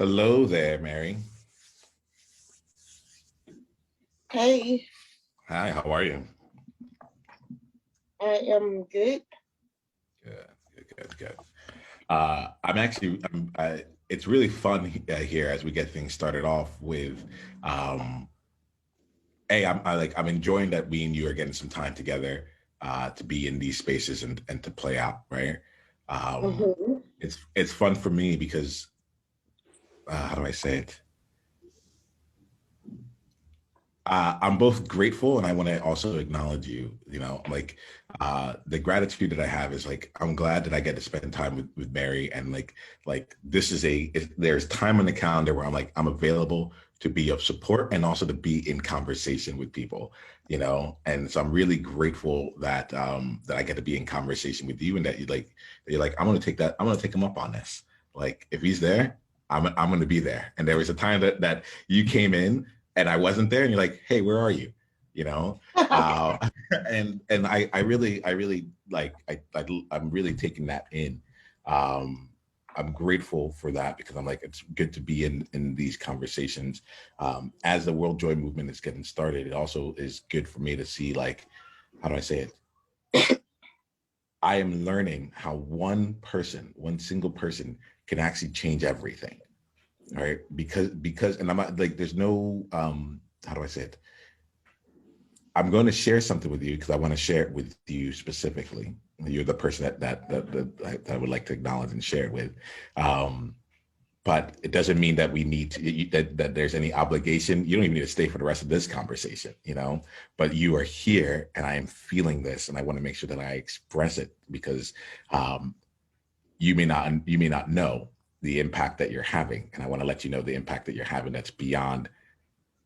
Hello there, Mary. Hey, Hi, how are you? I am good. Good, good. I'm actually, it's really fun here as we get things started off with, um, hey, I'm enjoying that we and you are getting some time together, to be in these spaces and to play out, right? Um, hmm it's fun for me because, how do I say it? I'm both grateful and I want to also acknowledge you. Like the gratitude that I have is like I'm glad that I get to spend time with Mary and like this is there's time on the calendar where I'm available to be of support and also to be in conversation with people, and so I'm really grateful that I get to be in conversation with you and that you're like I'm gonna take him up on this. Like if he's there, I'm gonna be there. And there was a time that you came in and I wasn't there, and you're like, "Hey, where are you?" You know, uh, and I really I'm really taking that in. Um, I'm grateful for that because I'm like, it's good to be in these conversations. As the World Joy movement is getting started, it also is good for me to see like, how do I say it? I am learning how one single person, can actually change everything. All right, because, and I'm not like, there's no, how do I say it? I'm going to share something with you because I want to share it with you specifically. You're the person that I would like to acknowledge and share it with. Um, but it doesn't mean that we need to, that there's any obligation. You don't even need to stay for the rest of this conversation, but you are here and I am feeling this and I want to make sure that I express it because um, you may not know the impact that you're having. And I want to let you know the impact that you're having that's beyond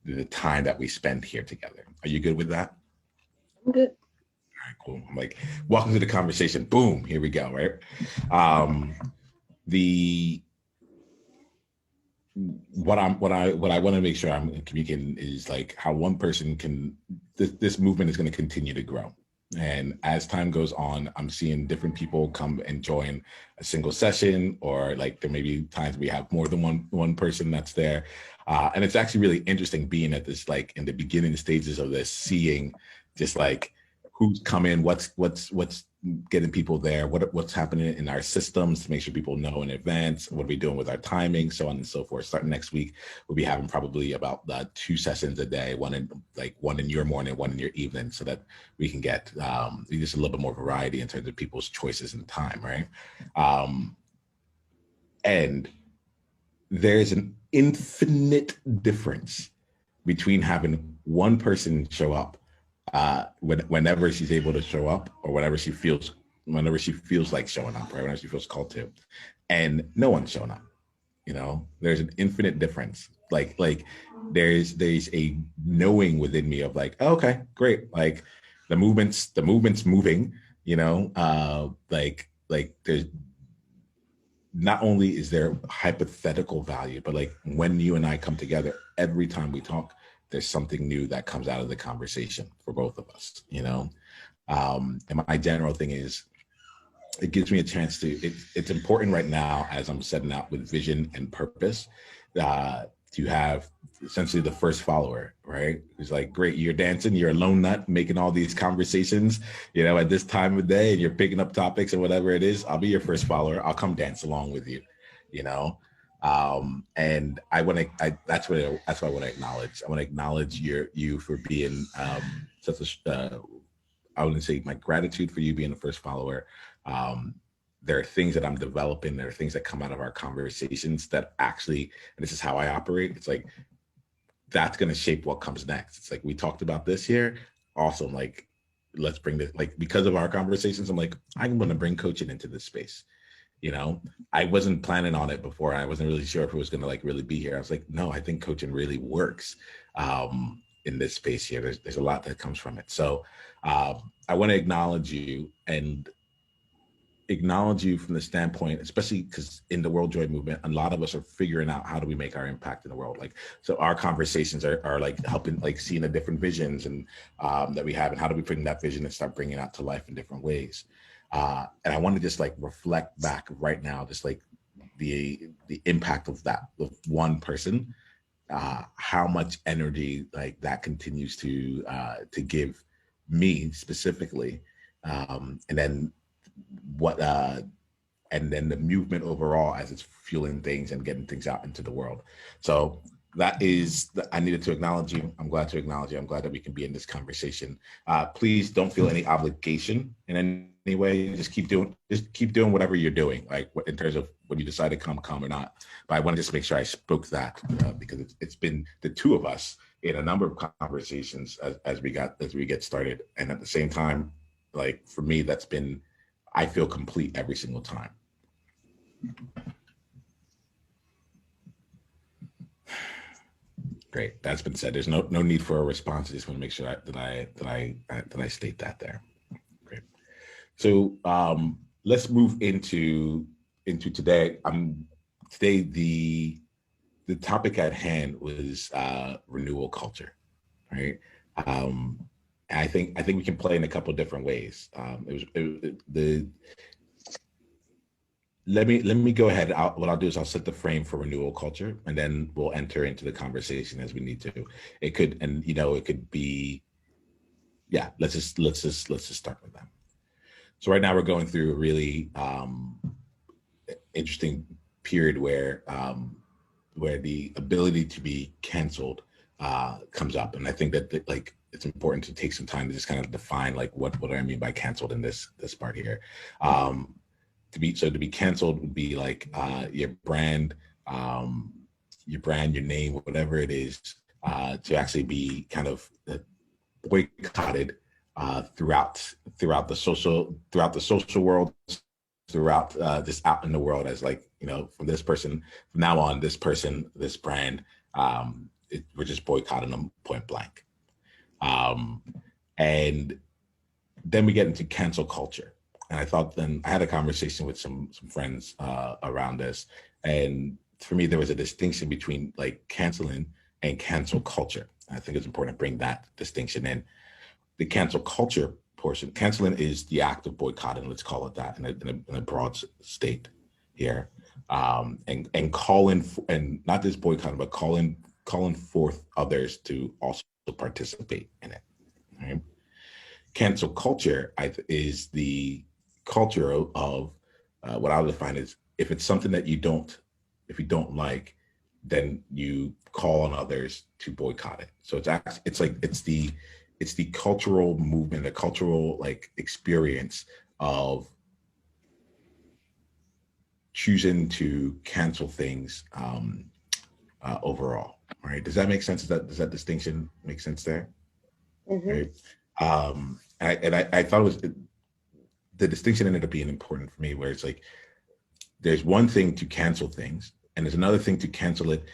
the time that we spend here together. Are you good with that? I'm good. All right, cool. I'm like, welcome to the conversation. Boom, here we go, right? Um, the what I want to make sure I'm communicating is like how one person can this movement is going to continue to grow. And as time goes on, I'm seeing different people come and join a single session, or like there may be times we have more than one person that's there. And it's actually really interesting being at this like in the beginning stages of this, seeing just like who's coming, what's getting people there, what's happening in our systems to make sure people know in advance, what are we doing with our timing, so on and so forth. Starting next week, we'll be having probably about 2 sessions a day, one in your morning, one in your evening, so that we can get just a little bit more variety in terms of people's choices and time, right? Um, and there's an infinite difference between having one person show up whenever she's able to show up, or whenever she feels like showing up, right? Whenever she feels called to, and no one's showing up. There's an infinite difference. Like there's a knowing within me of like, oh, okay, great. Like the movement's moving. Like there's not only is there hypothetical value, but like when you and I come together, every time we talk, there's something new that comes out of the conversation for both of us. And my general thing is it gives me a chance it's important right now as I'm setting out with vision and purpose, to have essentially the first follower, right? It's like, great, you're dancing, you're a lone nut making all these conversations, at this time of day, and you're picking up topics and whatever it is. I'll be your first follower. I'll come dance along with you, you know? And that's what I want to acknowledge. I want to acknowledge you for being, such a, I wouldn't say my gratitude for you being the first follower. Um, there are things that I'm developing. There are things that come out of our conversations that actually, and this is how I operate. It's like, that's going to shape what comes next. It's like, we talked about this here. Awesome. Like, let's bring this, like, because of our conversations, I'm like, I'm going to bring coaching into this space. I wasn't planning on it before. I wasn't really sure if it was going to like really be here. I was like, no, I think coaching really works in this space here. There's a lot that comes from it. So I want to acknowledge you from the standpoint, especially because in the World Joy movement, a lot of us are figuring out how do we make our impact in the world. Like, so our conversations are like helping, like seeing the different visions and that we have, and how do we bring that vision and start bringing it out to life in different ways. And I want to just like reflect back right now, just like the impact of that of one person, how much energy like that continues to give me specifically, and then what and then the movement overall as it's fueling things and getting things out into the world. So that is, I needed to acknowledge you. I'm glad to acknowledge you. I'm glad that we can be in this conversation. Please don't feel any obligation in any way. Just keep doing whatever you're doing, like in terms of when you decide to come or not. But I want to just make sure I spoke that because it's been the two of us in a number of conversations as we get started. And at the same time, like for me, I feel complete every single time. Great. That's been said. There's no need for a response. I just want to make sure that I state that there. Great. So let's move into today. Today the topic at hand was renewal culture, right? I think we can play in a couple of different ways. Let me go ahead. What I'll do is I'll set the frame for renewal culture, and then we'll enter into the conversation as we need to. It could be, yeah. Let's just start with that. So right now we're going through a really interesting period where the ability to be canceled comes up, and I think that it's important to take some time to just kind of define like what do I mean by canceled in this part here. To be canceled would be like your brand, your name, whatever it is, to actually be kind of boycotted throughout the social world, throughout just out in the world as like, from now on, this person, this brand, we're just boycotting them point blank. And then we get into cancel culture. And I had a conversation with some friends around this. And for me, there was a distinction between like canceling and cancel culture. I think it's important to bring that distinction in. The cancel culture portion, canceling is the act of boycotting, let's call it that in a broad state here. And calling, and not just boycotting, but calling forth others to also participate in it. Right? Cancel culture is the culture of what I would define as, if it's something that if you don't like, then you call on others to boycott it. So it's the cultural movement, the cultural like experience of choosing to cancel things overall. Right? Does that make sense? Does that distinction make sense there? Mm-hmm. Right. I thought it was the distinction ended up being important for me, where it's like there's one thing to cancel things, and there's another thing to cancel it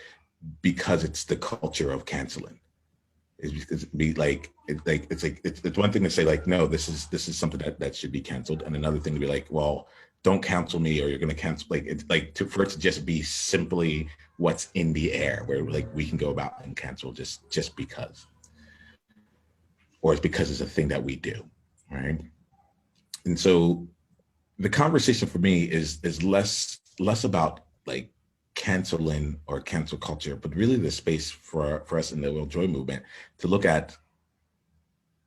because it's the culture of canceling. It's one thing to say like, no, this is something that should be canceled, and another thing to be like, well, don't cancel me or you're going to cancel. Like it's like for it to just be simply what's in the air, where like we can go about and cancel just because, or it's because it's a thing that we do, right? And so the conversation for me is less about like canceling or cancel culture, but really the space for us in the Will Joy movement to look at,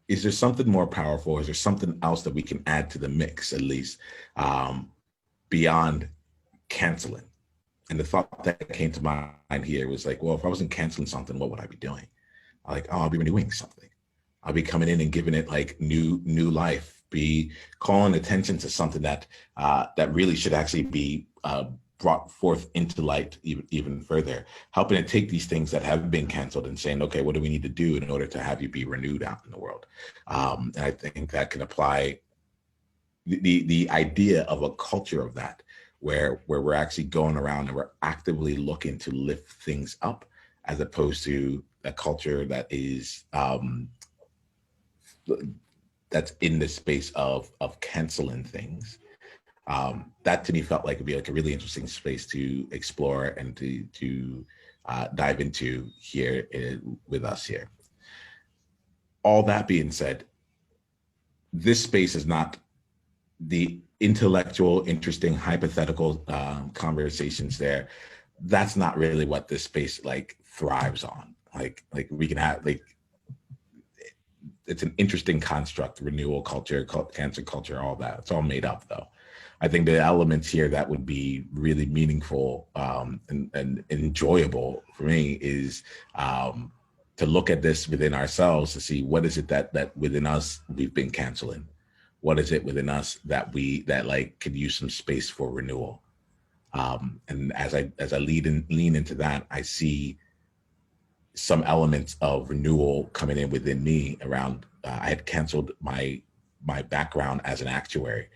is there something more powerful? Is there something else that we can add to the mix, at least, beyond canceling? And the thought that came to mind here was like, well, if I wasn't canceling something, what would I be doing? I'll be renewing something. I'll be coming in and giving it like new life, be calling attention to something that really should actually be brought forth into light even further, helping to take these things that have been canceled and saying, okay, what do we need to do in order to have you be renewed out in the world? And I think that can apply the idea of a culture of that, where we're actually going around and we're actively looking to lift things up, as opposed to a culture that is that's in the space of canceling things. That to me felt like it'd be like a really interesting space to explore and to dive into here with us here. All that being said, this space is not the intellectual, interesting, hypothetical conversations there. That's not really what this space like thrives on. Like we can have like it's an interesting construct, renewal culture, cancer culture, all that. It's all made up though. I think the elements here that would be really meaningful and enjoyable for me is to look at this within ourselves to see what is it that within us we've been canceling. What is it within us that like could use some space for renewal? And as I lean into that, I see some elements of renewal coming in within me around I had canceled my background as an actuary.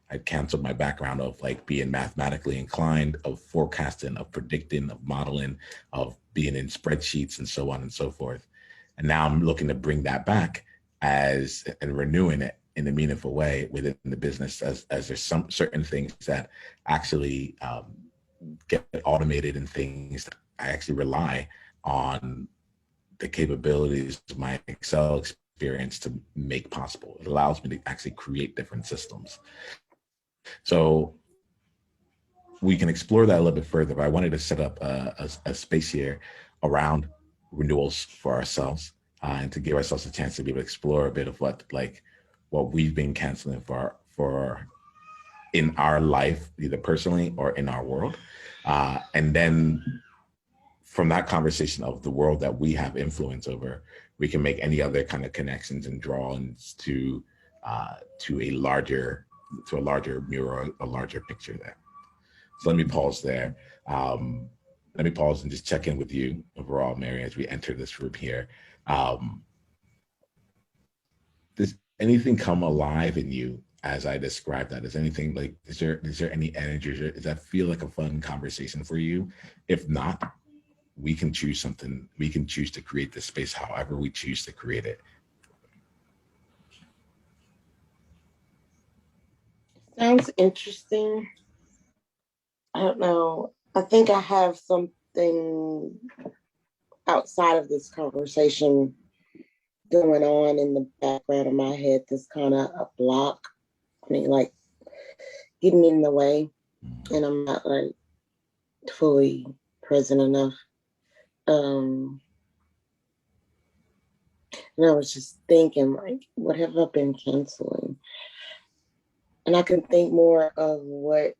I'd canceled my background of like being mathematically inclined, of forecasting, of predicting, of modeling, of being in spreadsheets and so on and so forth. And now I'm looking to bring that back as and renewing it in a meaningful way within the business as there's some certain things that actually get automated and things that I actually rely on the capabilities of my Excel experience to make possible. It allows me to actually create different systems. So we can explore that a little bit further, but I wanted to set up a space here around renewals for ourselves and to give ourselves a chance to be able to explore a bit of what we've been canceling for in our life, either personally or in our world. And then from that conversation of the world that we have influence over, we can make any other kind of connections and drawings to a larger mirror, a larger picture there. So let me pause there. Let me pause and just check in with you overall, Mary, as we enter this room here. Does anything come alive in you as I describe that? Is anything like, is there any energy? Does that feel like a fun conversation for you? If not, we can choose something. We can choose to create this space however we choose to create it. Sounds interesting. I don't know. I think I have something outside of this conversation going on in the background of my head that's kind of a block. I mean, like getting in the way, and I'm not like fully present enough. And I was just thinking, like, what have I been canceling? And I can think more of what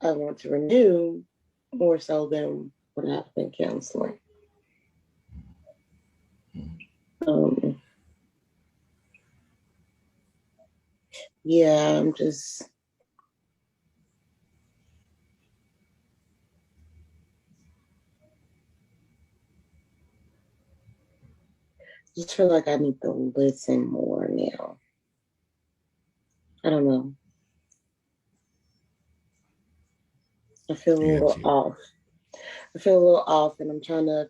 I want to renew more so than what I've been canceling. Yeah, I'm just feel like I need to listen more now. I don't know. I feel a I got little you. off. I feel a little off, and I'm trying to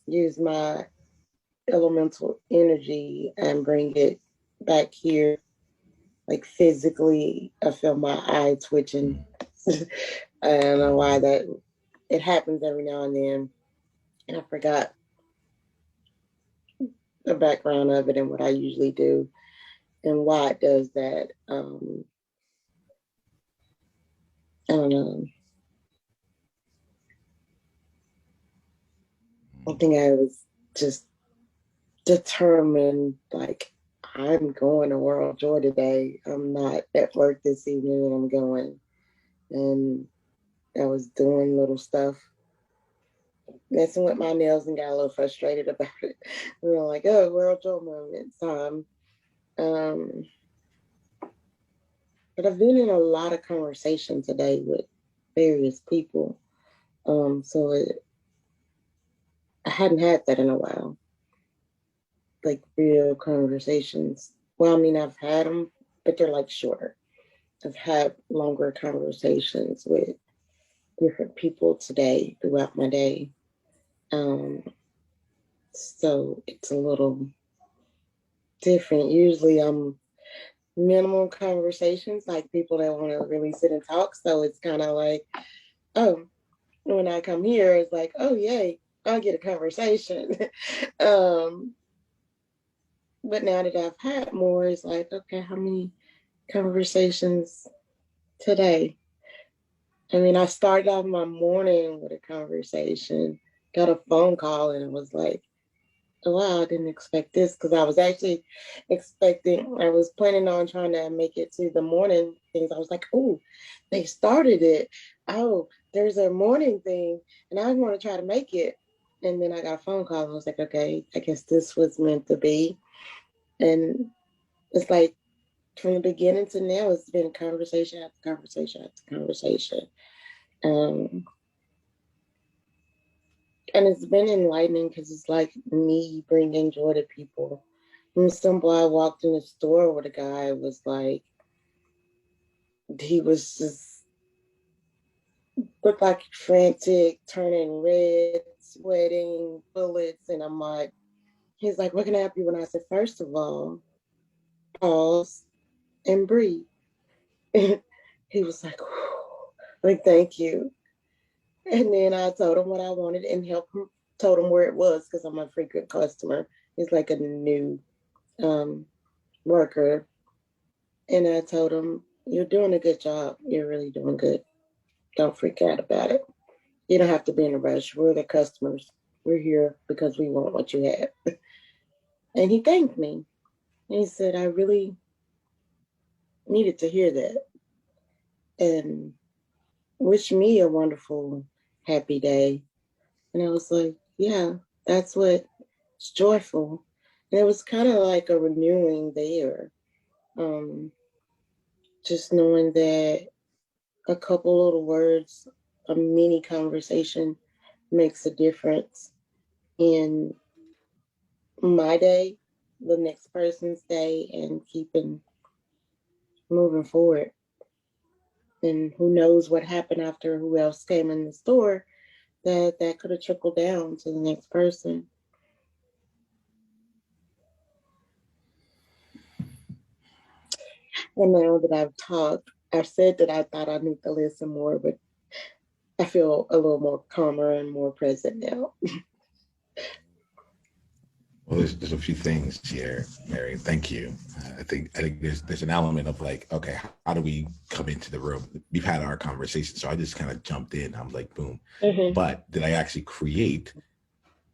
use my elemental energy and bring it back here. Like physically, I feel my eye twitching. I don't know why that it happens every now and then. And I forgot the background of it and what I usually do and why it does that. I don't know. I think I was just determined, like, I'm going to World Joy today. I'm not at work this evening and I'm going. And I was doing little stuff, messing with my nails and got a little frustrated about it. We were like, oh, World Joy moment time. Um, but I've been in a lot of conversation today with various people. I hadn't had that in a while, like real conversations. Well, I mean, I've had them, but they're like shorter. I've had longer conversations with different people today throughout my day. Um, so it's a little different. Usually I'm minimal conversations, like people that want to really sit and talk. So it's kind of like, oh, when I come here, it's like, oh, yay, I'll get a conversation. um, but now that I've had more, it's like, okay, how many conversations today. I mean, I started off my morning with a conversation, got a phone call, and it was like, oh, wow, I didn't expect this because I was actually I was planning on trying to make it to the morning things. I was like, oh, they started it. Oh, there's a morning thing, and I want to try to make it. And then I got a phone call, and I was like, okay, I guess this was meant to be. And it's like from the beginning to now, it's been conversation after conversation after conversation. Um, and it's been enlightening because it's like me bringing joy to people. And some boy I walked in the store with a guy was like, he was just looked like frantic, turning red, sweating, bullets. And I'm like, he's like, what can I help you? When I said, first of all, pause and breathe. He was like, like, thank you. And then I told him what I wanted and helped him, told him where it was because I'm a frequent customer. He's like a new um, worker. And I told him, you're doing a good job. You're really doing good. Don't freak out about it. You don't have to be in a rush. We're the customers. We're here because we want what you have. And he thanked me. And he said, I really needed to hear that and wish me a wonderful, happy day. And I was like, yeah, that's what's joyful. And it was kind of like a renewing there. Um, just knowing that a couple little words, a mini conversation makes a difference in my day, the next person's day, and keeping moving forward. And who knows what happened after who else came in the store that could have trickled down to the next person. And now that I've talked, I've said that I thought I need to listen more, but I feel a little more calmer and more present now. Well, there's a few things here, Mary. Thank you. I think there's an element of like, okay, how do we come into the room? We've had our conversation, so I just kind of jumped in. I was like, boom. Mm-hmm. But did we actually create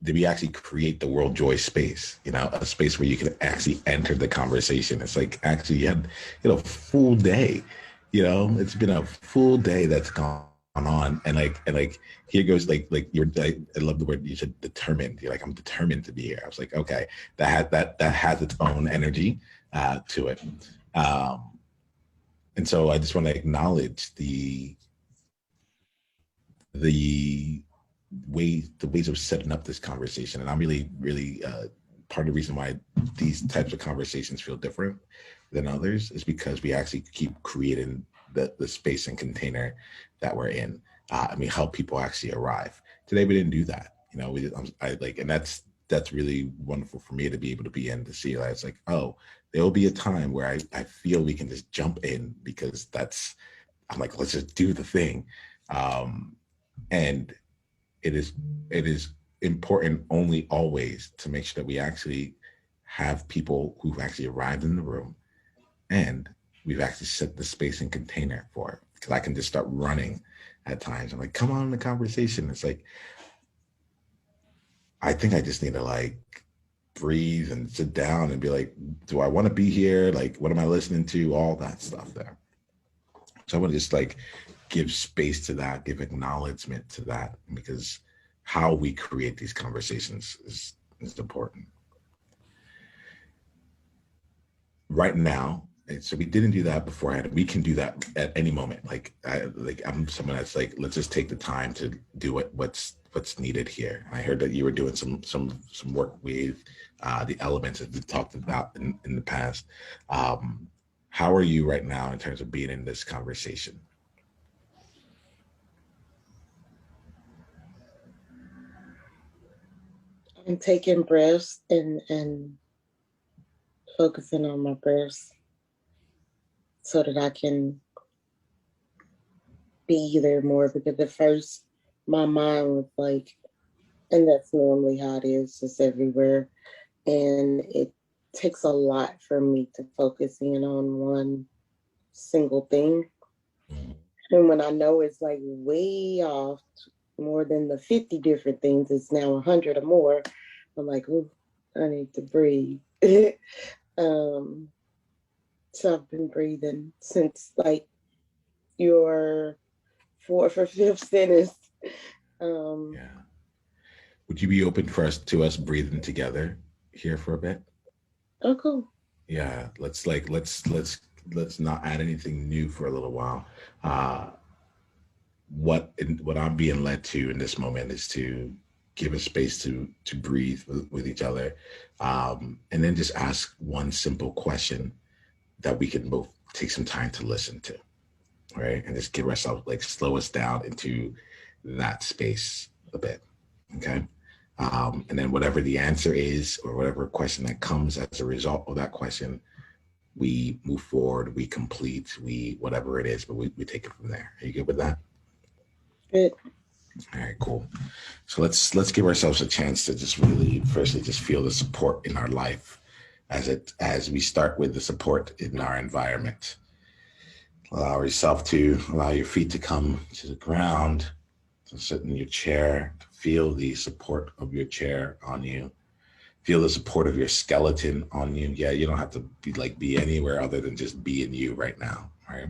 the world joy space? You know, a space where you can actually enter the conversation. It's like actually you had a full day. You know, it's been a full day that's gone on, and here goes I love the word you said, determined. You're like, I'm determined to be here. I was like, okay, that has its own energy to it. Um, and so I just want to acknowledge the the ways of setting up this conversation. And I'm really part of the reason why these types of conversations feel different than others is because we actually keep creating the space and container that we're in. And we help people actually arrive. Today we didn't do that. You know, I like, and that's really wonderful for me to be able to be in to see that it's like, oh, there will be a time where I feel we can just jump in because I'm like, let's just do the thing. Um, and it is it is important only always to make sure that we actually have people who've actually arrived in the room and we've actually set the space and container for it. Because I can just start running at times. I'm like, come on in the conversation. It's like, I think I just need to like breathe and sit down and be like, do I want to be here? Like, what am I listening to? All that stuff there. So I want to just like give space to that, give acknowledgement to that, because how we create these conversations is important. Right now, and so we didn't do that beforehand. We can do that at any moment. I'm someone that's like, let's just take the time to do what's needed here. And I heard that you were doing some work with the elements that we talked about in the past. How are you right now in terms of being in this conversation? I'm taking breaths and focusing on my breaths so that I can be there more because at first my mind was like, and that's normally how it is, just everywhere. And it takes a lot for me to focus in on one. single thing. Mhm. And when I know it's like way off, more than the 50 different things, it's now 100 or more. I'm like, oh, I need to breathe. um, so I've been breathing since like your fourth or fifth sentence. Um, Yeah. Would you be open for us breathing together here for a bit? oh, cool. Yeah. Let's not add anything new for a little while. Uh, what I'm being led to in this moment is to give a space to breathe with each other, and then just ask one simple question that we can both take some time to listen to, right? And just give ourselves like slow us down into that space a bit, okay? And then whatever the answer is, or whatever question that comes as a result of that question, we move forward, we complete, we whatever it is, but we take it from there. Are you good with that? Good. All right, cool. So let's give ourselves a chance to just really firstly just feel the support in our life as we start with the support in our environment. Allow your feet to come to the ground, to sit in your chair, to feel the support of your chair on you. Feel the support of your skeleton on you. Yeah, you don't have to be anywhere other than just be in you right now, right?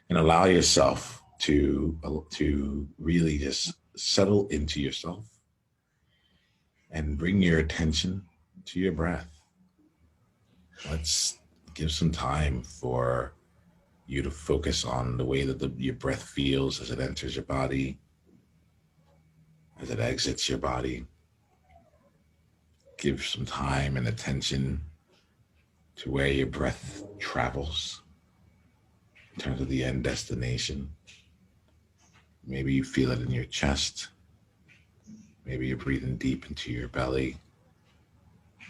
And allow yourself to really just settle into yourself and bring your attention to your breath. Let's give some time for you to focus on the way that your breath feels as it enters your body, as it exits your body. Give some time and attention to where your breath travels in terms of the end destination. Maybe you feel it in your chest. Maybe you're breathing deep into your belly.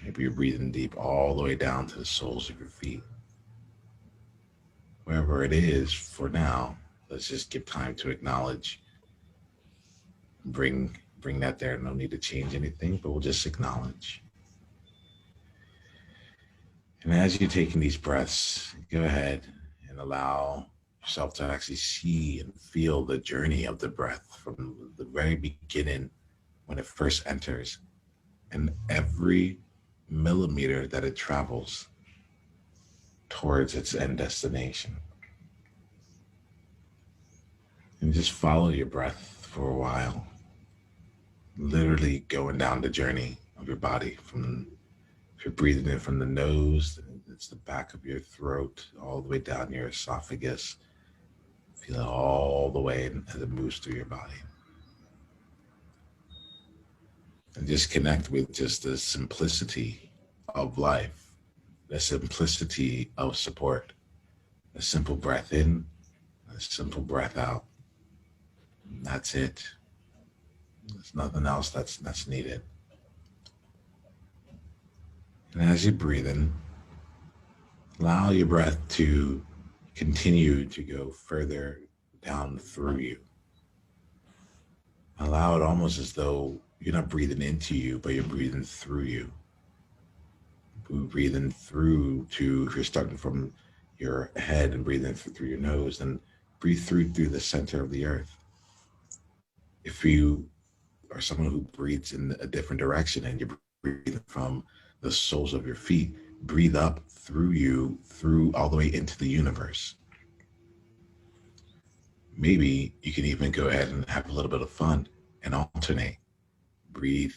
Maybe you're breathing deep all the way down to the soles of your feet. Wherever it is for now, let's just give time to acknowledge, bring that there. No need to change anything, but we'll just acknowledge. And as you're taking these breaths, go ahead and allow yourself to actually see and feel the journey of the breath from the very beginning when it first enters and every millimeter that it travels towards its end destination. And just follow your breath for a while, literally going down the journey of your body from if you're breathing in from the nose, it's the back of your throat, all the way down your esophagus. Feel it all the way as it moves through your body. And just connect with just the simplicity of life, the simplicity of support, a simple breath in, a simple breath out. That's it. There's nothing else that's needed. And as you breathe in, allow your breath to continue to go further down through you. Allow it almost as though you're not breathing into you, but you're breathing through you. Breathing through to, if you're starting from your head and breathing through your nose, then breathe through the center of the earth. If you are someone who breathes in a different direction and you're breathing from the soles of your feet, breathe up through you, through all the way into the universe. Maybe you can even go ahead and have a little bit of fun and alternate. Breathe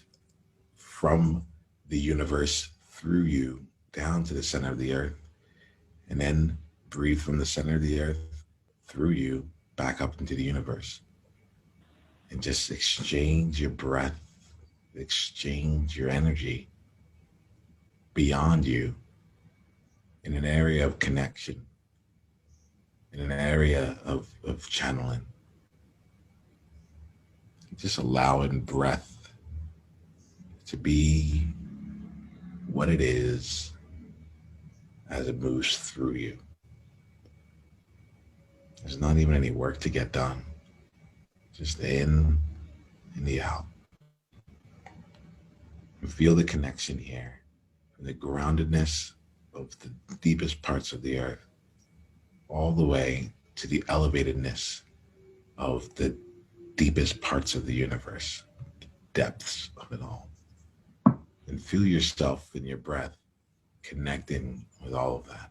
from the universe through you down to the center of the earth, and then breathe from the center of the earth through you back up into the universe. And just exchange your breath, exchange your energy beyond you in an area of connection, in an area of channeling. Just allowing breath to be what it is as it moves through you. There's not even any work to get done. Just in and the out. And feel the connection here, the groundedness of the deepest parts of the earth all the way to the elevatedness of the deepest parts of the universe, depths of it all. And feel yourself in your breath connecting with all of that.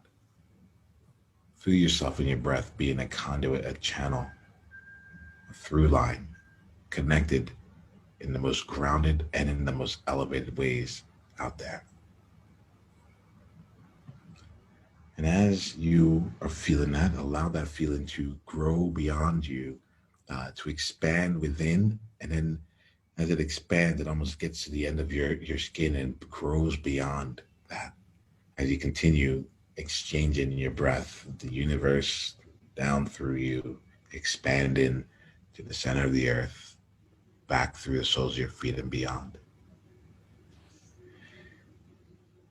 Feel yourself in your breath being a conduit, a channel, a through line, connected in the most grounded and in the most elevated ways out there. And as you are feeling that, allow that feeling to grow beyond you, to expand within. And then as it expands, it almost gets to the end of your skin and grows beyond that. As you continue exchanging your breath, the universe down through you, expanding to the center of the earth, back through the soles of your feet and beyond.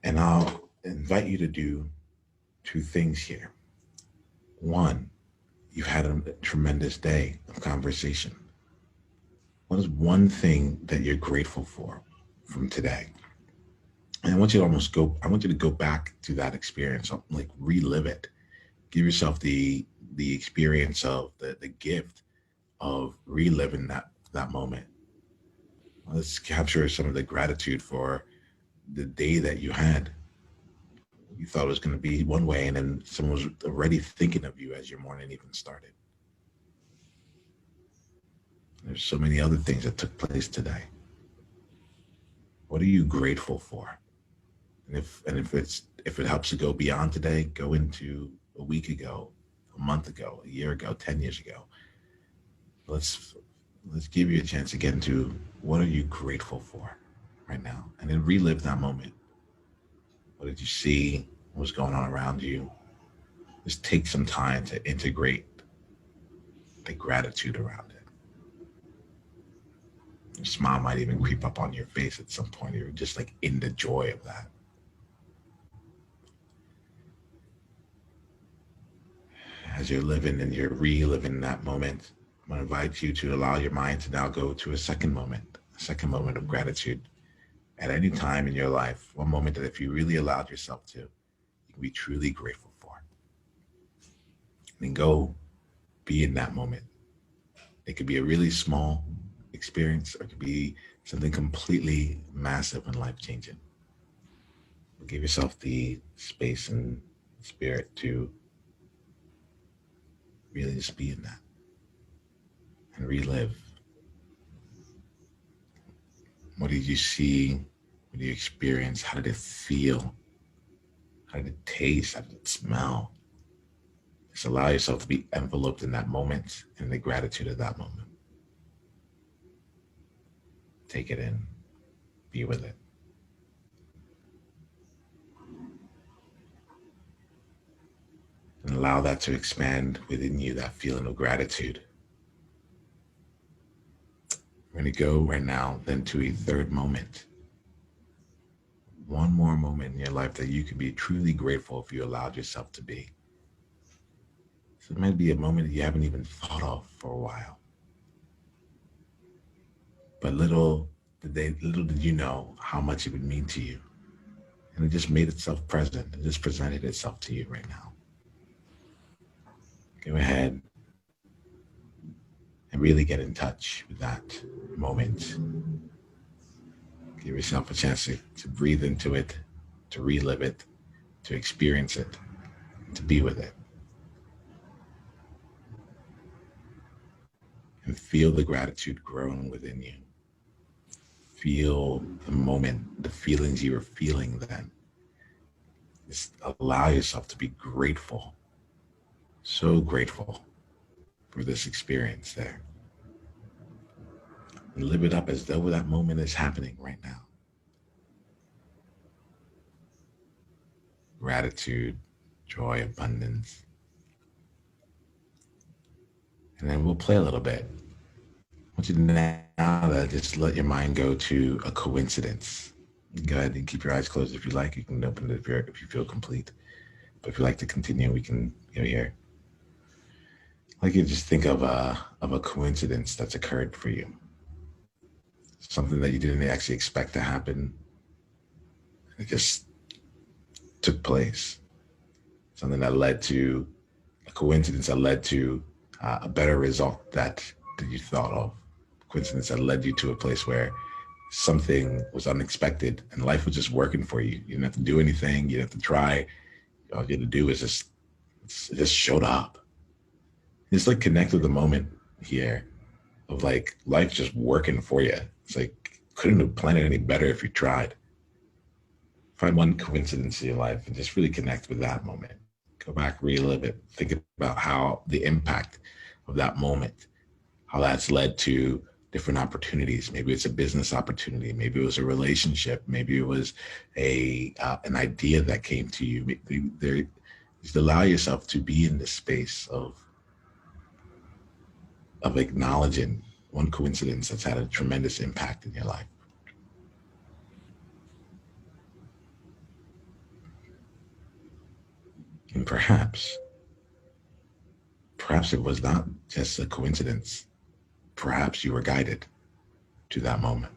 And I'll invite you to do two things here. One, you've had a tremendous day of conversation. What is one thing that you're grateful for from today? And I want you to go back to that experience, like relive it. Give yourself the experience of the gift of reliving that moment. Let's capture some of the gratitude for the day that you had. You thought it was going to be one way, and then someone was already thinking of you as your morning even started. There's so many other things that took place today. What are you grateful for? And if it helps to go beyond today, go into a week ago, a month ago, a year ago, 10 years ago. Let's give you a chance again to what are you grateful for right now? And then relive that moment. What did you see? What was going on around you? Just take some time to integrate the gratitude around it. Your smile might even creep up on your face at some point. You're just like in the joy of that. As you're living and you're reliving that moment, I'm going to invite you to allow your mind to now go to a second moment of gratitude at any time in your life. One moment that if you really allowed yourself to, you can be truly grateful for. And then go be in that moment. It could be a really small experience or it could be something completely massive and life-changing. Give yourself the space and spirit to really just be in that and relive. What did you see? What did you experience? How did it feel? How did it taste? How did it smell? Just allow yourself to be enveloped in that moment and the gratitude of that moment. Take it in. Be with it. And allow that to expand within you, that feeling of gratitude. We're going to go right now then to a third moment. One more moment in your life that you can be truly grateful if you allowed yourself to be. So it might be a moment that you haven't even thought of for a while. But little did you know how much it would mean to you. And it just made itself present. It just presented itself to you right now. Go ahead and really get in touch with that moment. Give yourself a chance to breathe into it, to relive it, to experience it, to be with it. And feel the gratitude growing within you. Feel the moment, the feelings you were feeling then. Just allow yourself to be grateful, so grateful for this experience there. And live it up as though that moment is happening right now. Gratitude, joy, abundance. And then we'll play a little bit. I want you to now just let your mind go to a coincidence. Go ahead and keep your eyes closed if you like. You can open it if you feel complete. But if you like to continue, we can go here. Like you just think of a coincidence that's occurred for you. Something that you didn't actually expect to happen. It just took place. Something that led to a coincidence that led to a better result that you thought of. Coincidence that led you to a place where something was unexpected and life was just working for you. You didn't have to do anything. You didn't have to try. All you had to do is it just showed up. Just like connect with the moment here of like life just working for you. It's like couldn't have planned it any better if you tried. Find one coincidence in your life and just really connect with that moment. Go back, read a little bit, think about how the impact of that moment, how that's led to different opportunities. Maybe it's a business opportunity. Maybe it was a relationship. Maybe it was a an idea that came to you. Just allow yourself to be in the space of acknowledging one coincidence that's had a tremendous impact in your life. And perhaps it was not just a coincidence. Perhaps you were guided to that moment.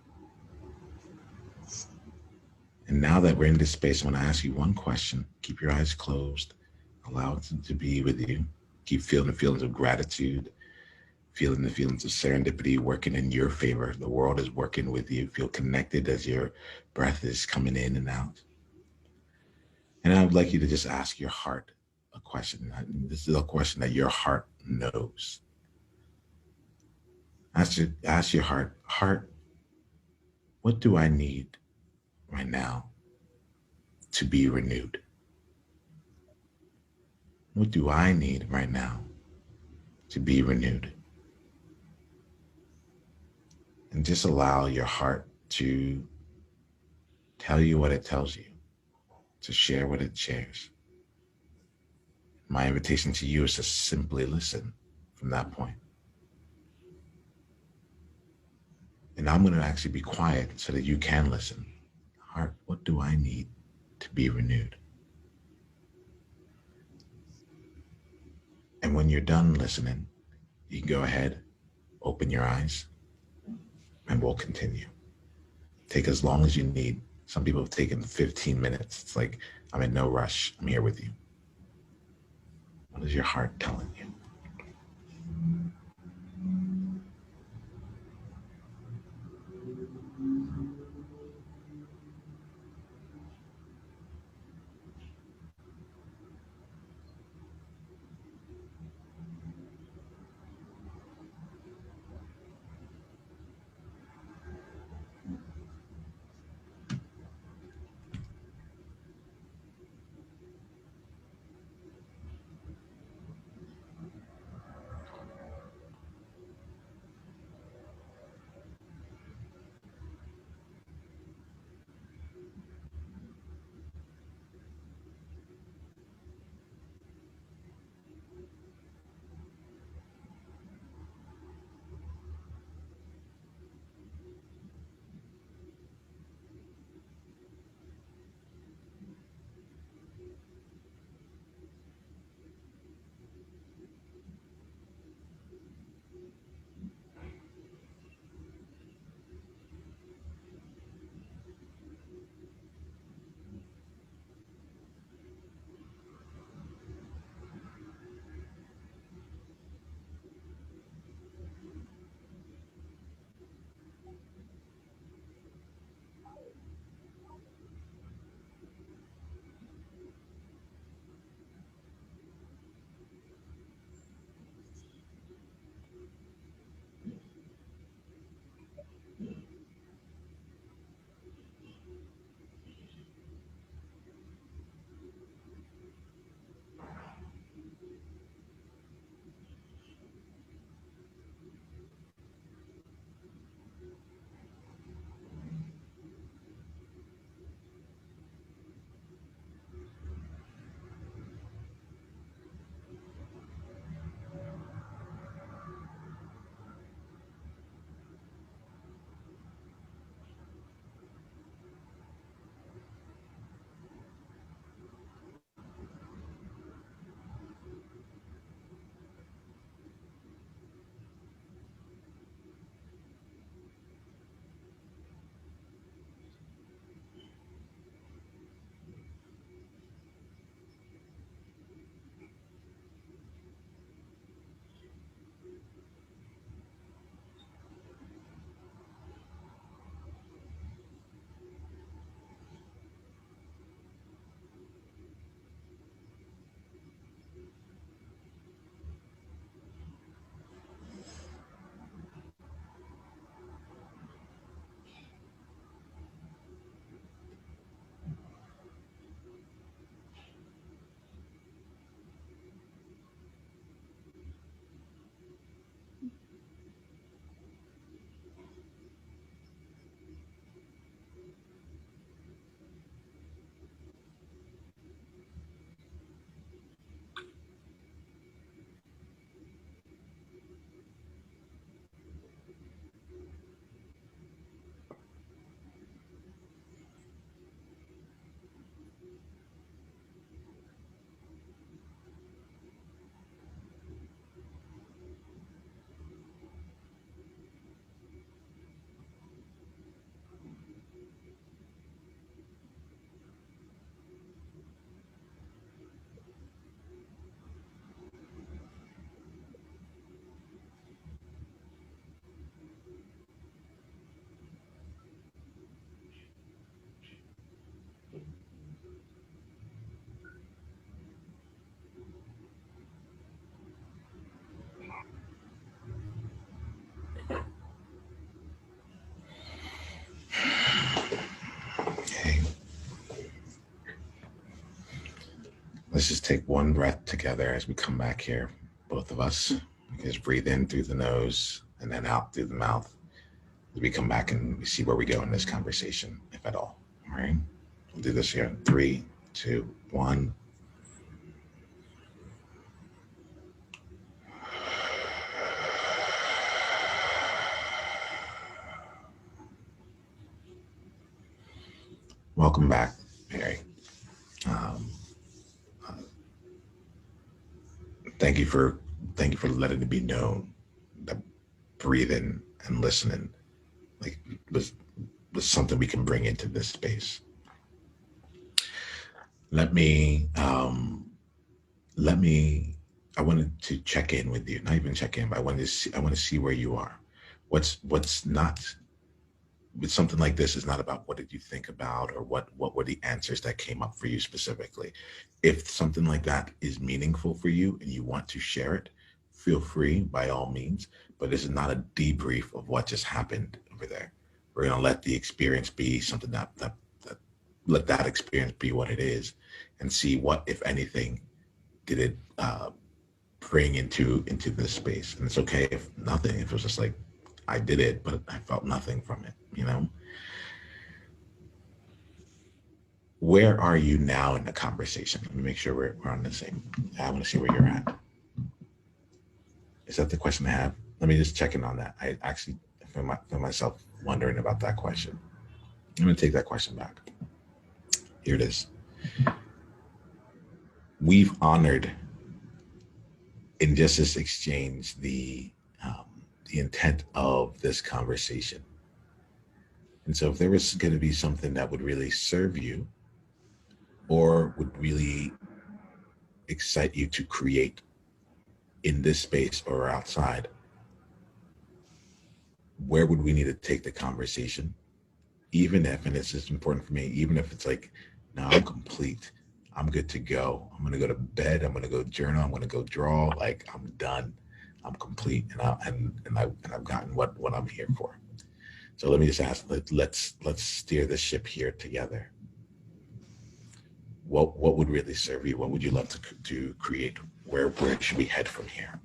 And now that we're in this space, I want to ask you one question. Keep your eyes closed. Allow it to be with you. Keep feeling the feelings of gratitude, feeling the feelings of serendipity working in your favor. The world is working with you. Feel connected as your breath is coming in and out. And I would like you to just ask your heart a question. This is a question that your heart knows. Ask your heart, what do I need right now to be renewed? What do I need right now to be renewed? And just allow your heart to tell you what it tells you, to share what it shares. My invitation to you is to simply listen from that point. And I'm going to actually be quiet so that you can listen. Heart, what do I need to be renewed? And when you're done listening, you can go ahead, open your eyes, and we'll continue. Take as long as you need. Some people have taken 15 minutes. It's like, I'm in no rush. I'm here with you. What is your heart telling you? Let's just take one breath together as we come back here, both of us. Just breathe in through the nose and then out through the mouth as we come back and we see where we go in this conversation, if at all. All right. We'll do this here in 3, 2, 1. Welcome back, Mary. Um, thank you for letting it be known that breathing and listening like was something we can bring into this space. Let me let me I wanted to check in with you, not even check in, but I want to see where you are. What's not with something like this is not about what did you think about or what were the answers that came up for you specifically. If something like that is meaningful for you and you want to share it, feel free by all means, but this is not a debrief of what just happened over there. We're going to let the experience be something that let that experience be what it is and see what, if anything, did it bring into this space. And it's okay if nothing, if it was just like I did it but I felt nothing from it, you know. Where are you now in the conversation? Let me make sure we're on the same. I want to see where you're at. Is that the question I have? Let me just check in on that. I actually found myself wondering about that question. I'm going to take that question back. Here it is. We've honored in just this exchange the intent of this conversation. And so if there was going to be something that would really serve you or would really excite you to create in this space or outside, where would we need to take the conversation? Even if, and this is important for me, even if it's like, no, I'm complete. I'm good to go. I'm going to go to bed. I'm going to go journal. I'm going to go draw. Like I'm done. I'm complete. I've gotten what I'm here for. So let me just ask, let's steer the ship here together. What would really serve you? What would you love to create? Where should we head from here?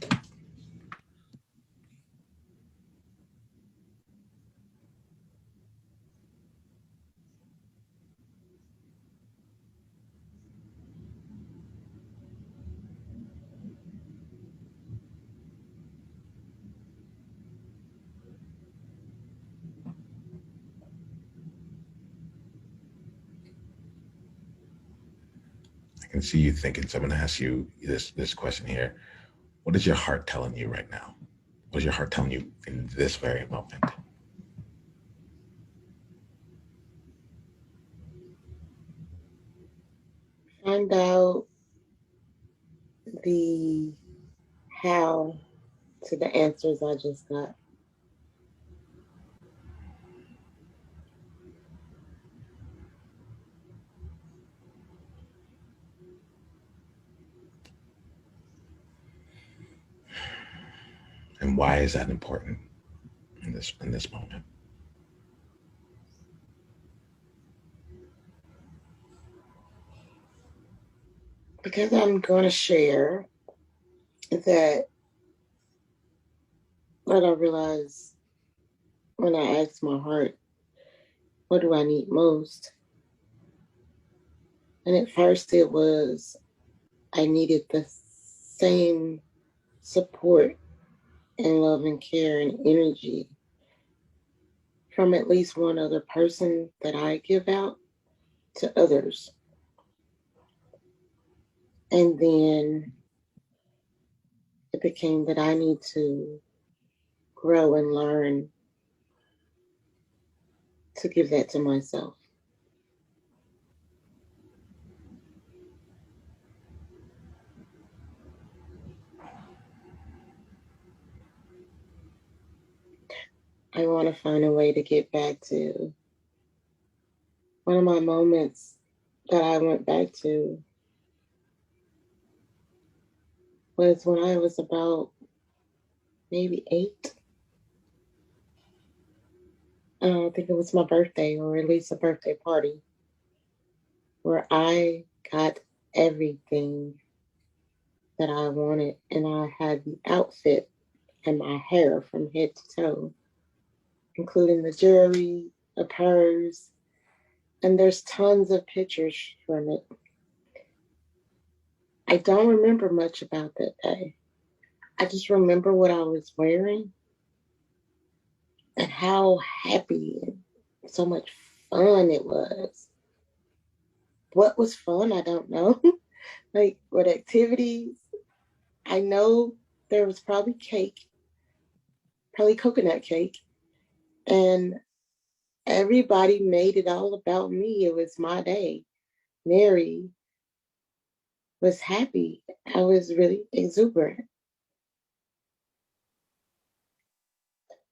I can see you thinking. So I'm going to ask you this question here. What is your heart telling you right now? What is your heart telling you in this very moment? Find out the how to the answers I just got. And why is that important in this moment? Because I'm going to share that what I realized when I asked my heart, what do I need most? And at first it was, I needed the same support and love and care and energy from at least one other person that I give out to others. And then it became that I need to grow and learn to give that to myself. I want to find a way to get back to one of my moments that I went back to was when I was about maybe 8. I think it was my birthday, or at least a birthday party, where I got everything that I wanted, and I had the outfit and my hair from head to toe, including the jewelry, the purse, and there's tons of pictures from it. I don't remember much about that day. I just remember what I was wearing and how happy and so much fun it was. What was fun? I don't know. Like what activities? I know there was probably cake, probably coconut cake, and everybody made it all about me. It was my day. Mary was happy. I was really exuberant.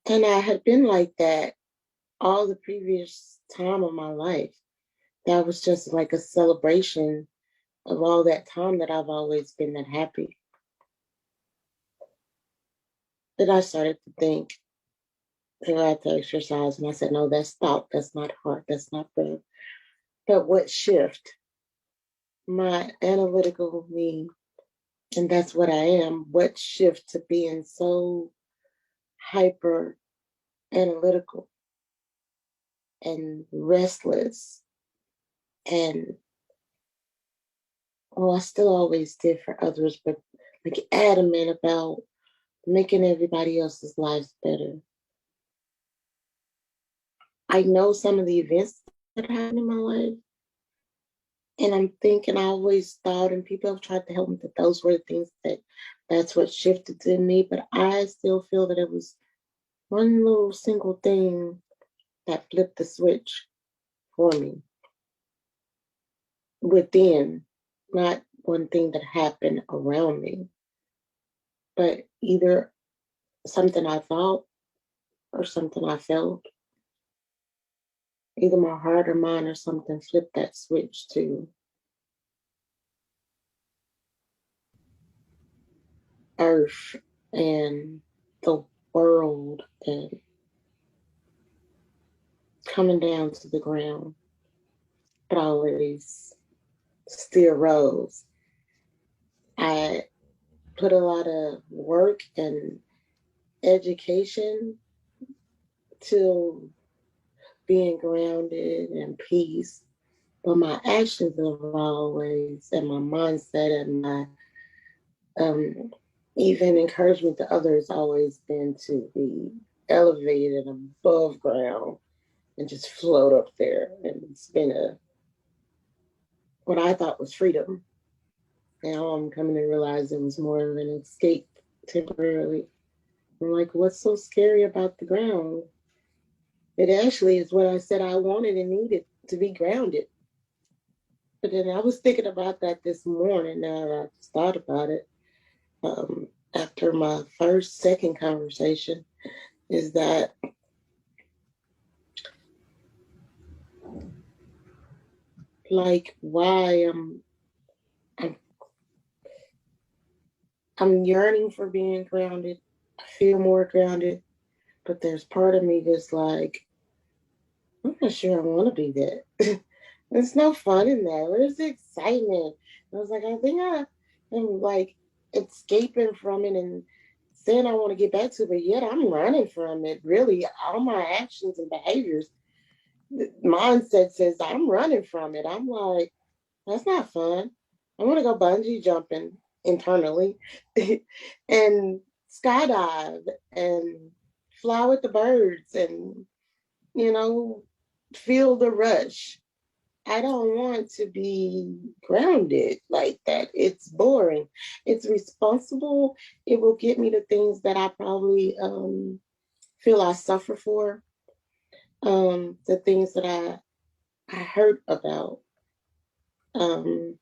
And I had been like that all the previous time of my life. That was just like a celebration of all that time that I've always been that happy. Then I started to think that I had to exercise, and I said, no, that's thought, that's not heart, that's not brain. But what shift? My analytical me, and that's what I am. What shift to being so hyper analytical and restless and I still always did for others, but like adamant about making everybody else's lives better. I know some of the events that happened in my life, and I'm thinking I always thought, and people have tried to help me that those were the things that's what shifted in me, but I still feel that it was one little single thing that flipped the switch for me within, not one thing that happened around me, but either something I thought or something I felt, either my heart or mind or something flipped that switch to earth and the world and coming down to the ground, but always still rose. I put a lot of work and education to being grounded and peace, but my actions have always, and my mindset and my um, even encouragement to others always been to be elevated above ground and just float up there. And it's been what I thought was freedom. Now I'm coming to realize it was more of an escape temporarily. I'm like, what's so scary about the ground? It actually is what I said I wanted and needed to be grounded. But then I was thinking about that this morning. Now that I just thought about it, after my second conversation, is that like why I'm I'm yearning for being grounded. I feel more grounded, but there's part of me that's like, I'm not sure I want to be that. There's no fun in that. Where's the excitement? I was like, I think I am like escaping from it and saying I want to get back to it, but yet I'm running from it. Really, all my actions and behaviors, the mindset says I'm running from it. I'm like, that's not fun. I want to go bungee jumping internally and skydive and fly with the birds and, you know, feel the rush. I don't want to be grounded like that. It's boring. It's responsible. It will get me to things that I probably feel I suffer for, the things that I hurt about. Um,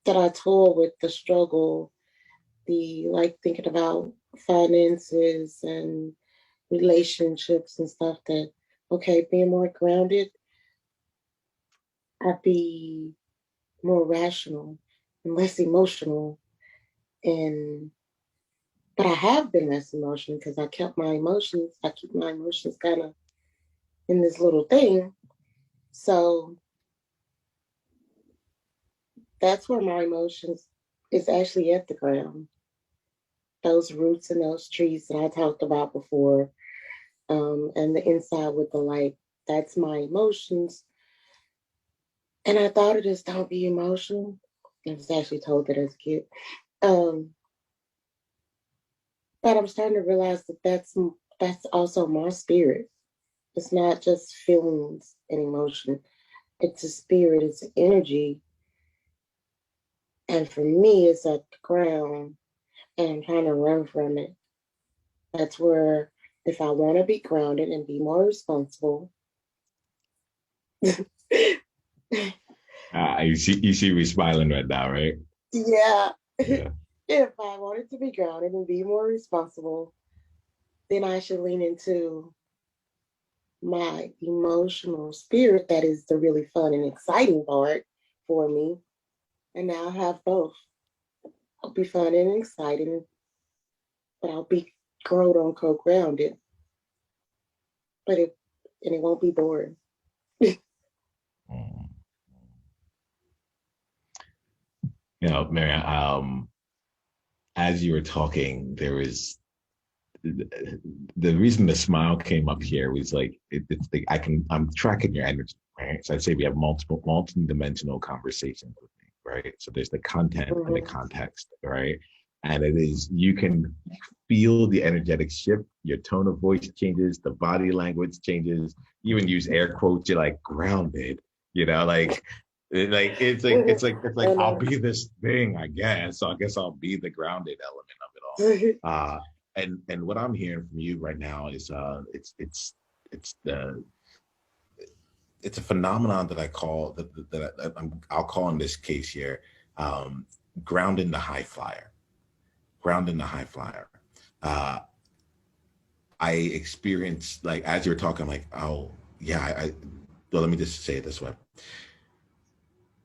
that I told with the struggle, the like thinking about finances and relationships and stuff that, okay, being more grounded, I'd be more rational and less emotional. And, but I have been less emotional because I keep my emotions kind of in this little thing. So That's where my emotions is actually at the ground. Those roots and those trees that I talked about before, and the inside with the light. That's my emotions. And I thought it is don't be emotional. I was actually told that as a kid. Um, but I'm starting to realize that that's also my spirit. It's not just feelings and emotion. It's a spirit. It's an energy. And for me, it's at the ground, and I'm trying to run from it. That's where, if I want to be grounded and be more responsible, You see me smiling right now, right? yeah, Yeah. if I wanted to be grounded and be more responsible, then I should lean into my emotional spirit. That is the really fun and exciting part for me. And now I have both. I'll be fun and exciting, but I'll be quote unquote grounded. But it won't be boring. Mm. You know, Mary, as you were talking, there was the reason the smile came up here was like it's the I'm tracking your energy, right? So I'd say we have multi-dimensional conversations with me, right? So there's the content and the Mm-hmm. context, right? And it is you can feel the energetic shift, your tone of voice changes, the body language changes, you even use air quotes, you're like grounded, you know, it's like And I'll be this thing, I guess. So I guess I'll be the grounded element of it all. And what I'm hearing from you right now is it's the it's a phenomenon that I call I'll call in this case here um, grounding the high flyer, grounding the high flyer. Uh, I experienced like as you're talking, like oh yeah, well, let me just say it this way.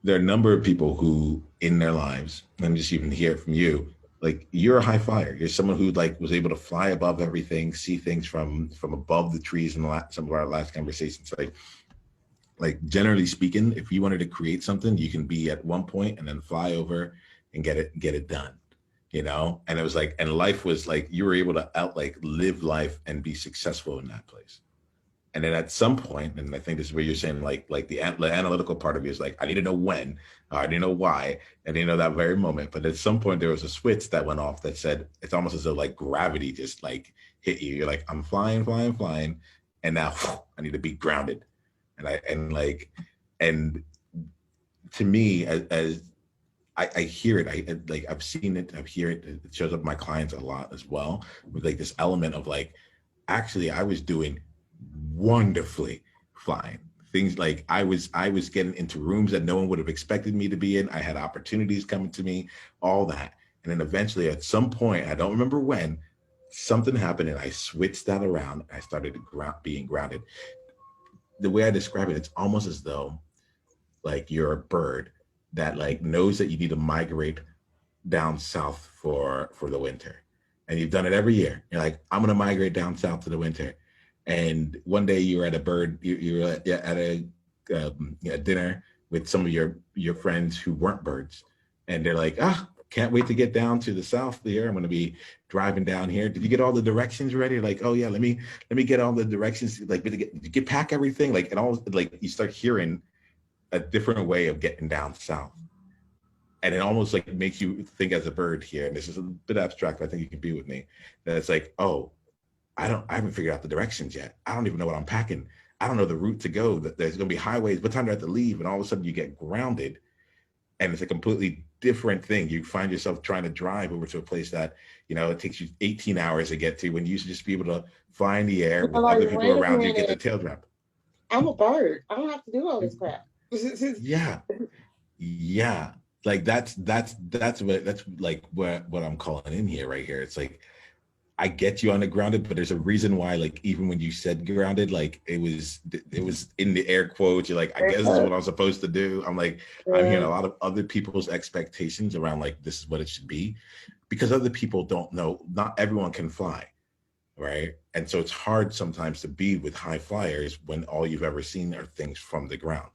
There are a number of people who in their lives, let me just even hear it from you, like you're a high flyer. You're someone who like was able to fly above everything, see things from above the trees in some of our last conversations. Like generally speaking, if you wanted to create something, you can be at one point and then fly over and get it done. You know? And it was like, and life was like you were able to out like live life and be successful in that place. And then at some point, and I think this is where you're saying like the analytical part of you is like, I need to know when, I need to know why, I didn't know that very moment. But at some point there was a switch that went off that said it's almost as though like gravity just like hit you. You're like, I'm flying, flying, flying, and now I need to be grounded. And to me, as I hear it, like I've seen it, I've hear it. It shows up my clients a lot as well with like this element of like, actually, I was doing wonderfully flying. Things like I was getting into rooms that no one would have expected me to be in. I had opportunities coming to me, all that. And then eventually at some point, I don't remember when, something happened and I switched that around. I started being grounded. The way I describe it, it's almost as though like you're a bird that like knows that you need to migrate down south for the winter, and you've done it every year. You're like, I'm gonna migrate down south to the winter, and one day you're at a bird, you're at a dinner with some of your friends who weren't birds, and they're like, can't wait to get down to the south there. I'm gonna be driving down here. Did you get all the directions ready? Like, oh yeah, let me get all the directions. Like, did you pack everything? Like, and all like you start hearing a different way of getting down south, and it almost like makes you think as a bird here, and this is a bit abstract, but I think you can be with me, that it's like, oh, I haven't figured out the directions yet. I don't even know what I'm packing. I don't know the route to go. There's going to be highways. What time do I have to leave? And all of a sudden you get grounded, and it's a completely different thing. You find yourself trying to drive over to a place that, it takes you 18 hours to get to when you used to just be able to fly in the air You're with like, other people wait a around you, get the minute, tail drop. I'm a bird. I don't have to do all this crap. Yeah. Yeah. Like that's like what I'm calling in here right here. It's like I get you on the grounded, but there's a reason why, like, even when you said grounded, like it was in the air quotes. You're like, I guess this is what I'm supposed to do. I'm like, I'm hearing a Yeah. lot of other people's expectations around like this is what it should be, because other people don't know. Not everyone can fly, right? And so it's hard sometimes to be with high flyers when all you've ever seen are things from the ground.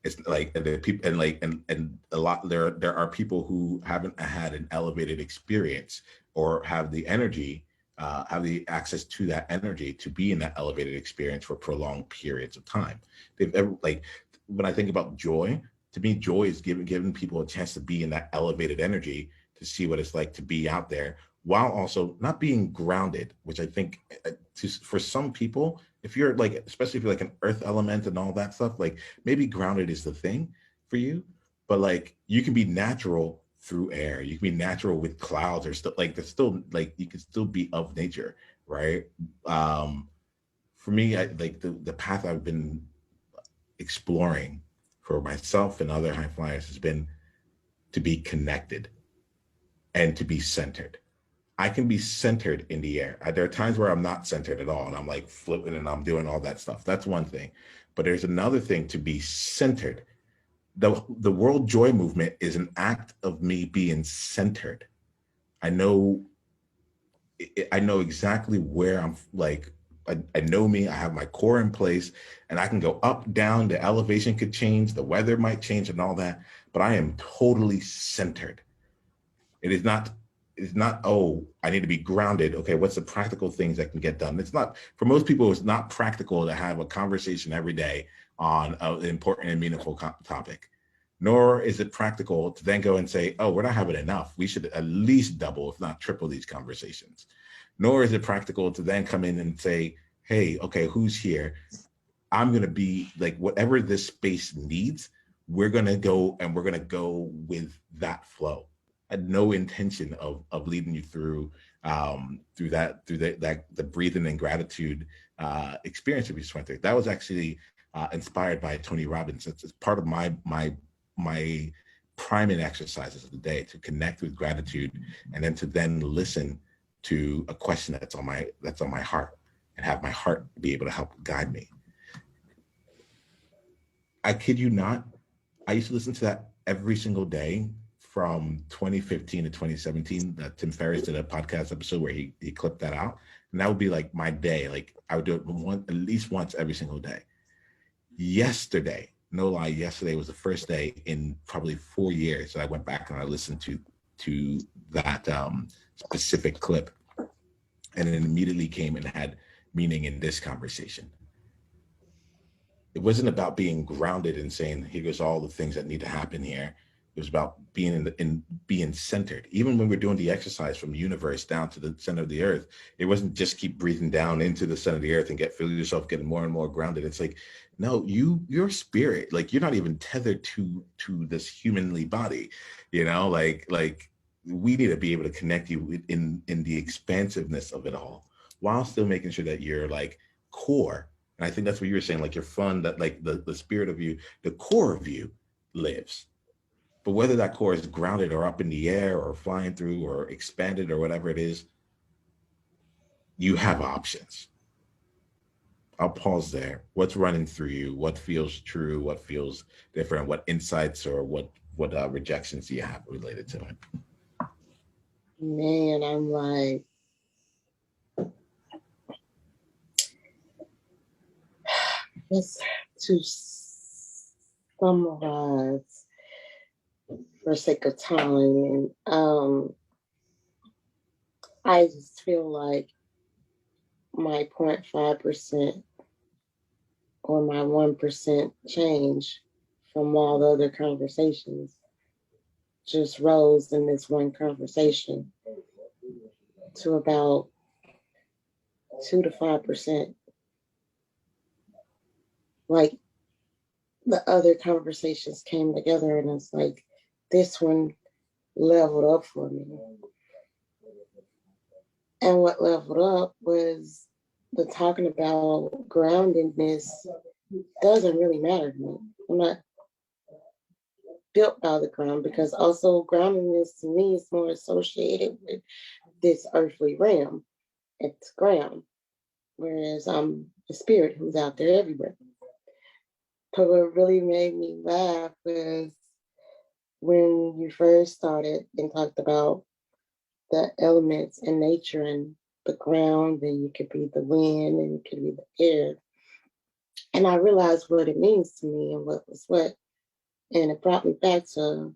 It's like, and the people, and like, and a lot, there are people who haven't had an elevated experience or have the energy, have the access to that energy to be in that elevated experience for prolonged periods of time. They've ever, like, when I think about joy, to me, joy is giving people a chance to be in that elevated energy, to see what it's like to be out there while also not being grounded, which I think, for some people, if you're like, especially if you're like an earth element and all that stuff, like maybe grounded is the thing for you, but like you can be natural through air, you can be natural with clouds, or still like there's still like you can still be of nature, right? Um, for me, I like the path I've been exploring for myself and other high flyers has been to be connected and to be centered. I can be centered in the air. There are times where I'm not centered at all and I'm like flipping and I'm doing all that stuff. That's one thing. But there's another thing to be centered. The World Joy Movement is an act of me being centered. I know I know exactly where I'm like, I know me, I have my core in place, and I can go up, down, the elevation could change, the weather might change and all that, but I am totally centered. It is not, it's not, oh, I need to be grounded. Okay, what's the practical things that can get done? It's not, for most people, it's not practical to have a conversation every day on an important and meaningful topic. Nor is it practical to then go and say, oh, we're not having enough. We should at least double, if not triple, these conversations. Nor is it practical to then come in and say, hey, okay, who's here? I'm going to be like, whatever this space needs, we're going to go and we're going to go with that flow. I had no intention of leading you through the breathing and gratitude experience that we just went through. That was actually inspired by Tony Robbins. It's part of my priming exercises of the day, to connect with gratitude and then to then listen to a question that's on my heart, and have my heart be able to help guide me. I kid you not, I used to listen to that every single day from 2015 to 2017. Tim Ferriss did a podcast episode where he clipped that out, and that would be like my day. Like I would do it at least once every single day. Yesterday, no lie, yesterday was the first day in probably 4 years that I went back and I listened to that specific clip, and it immediately came and had meaning in this conversation. It wasn't about being grounded and saying, here's all the things that need to happen here. It was about being in being centered. Even when we're doing the exercise from the universe down to the center of the earth, it wasn't just keep breathing down into the center of the earth and feel yourself getting more and more grounded. It's like, no, your spirit, like you're not even tethered to this humanly body, like we need to be able to connect you in the expansiveness of it all, while still making sure that you're like core. And I think that's what you were saying, like you're fun, that like the spirit of you, the core of you lives. But whether that core is grounded or up in the air or flying through or expanded or whatever it is, you have options. I'll pause there. What's running through you? What feels true? What feels different? What insights or what rejections do you have related to it? Man, I'm like, just to summarize for sake of time, and I just feel like my 0.5% or my 1% change from all the other conversations just rose in this one conversation to about 2 to 5%. Like the other conversations came together, and it's like this one leveled up for me. And what leveled up was the talking about groundedness doesn't really matter to me. I'm not built by the ground, because also groundedness to me is more associated with this earthly realm. It's ground, whereas I'm the spirit who's out there everywhere. But what really made me laugh was when you first started and talked about the elements in nature and the ground, and you could be the wind and you could be the air. And I realized what it means to me and what was what. And it brought me back to,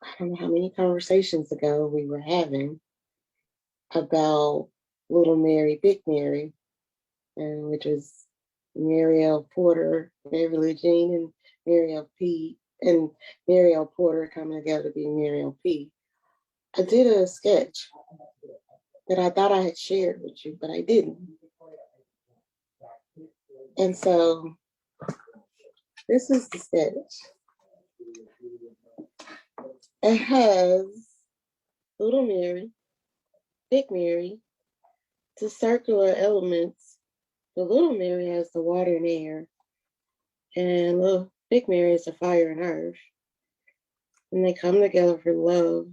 I don't know how many conversations ago we were having about Little Mary, Big Mary, and which was Marielle Porter, Beverly Jean, and Marielle P. And Marielle Porter coming together to be Marielle P. I did a sketch that I thought I had shared with you, but I didn't. And so this is the sketch. It has Little Mary, Big Mary, the circular elements. The Little Mary has the water and air, and little Big Mary is the fire and earth. And they come together for love,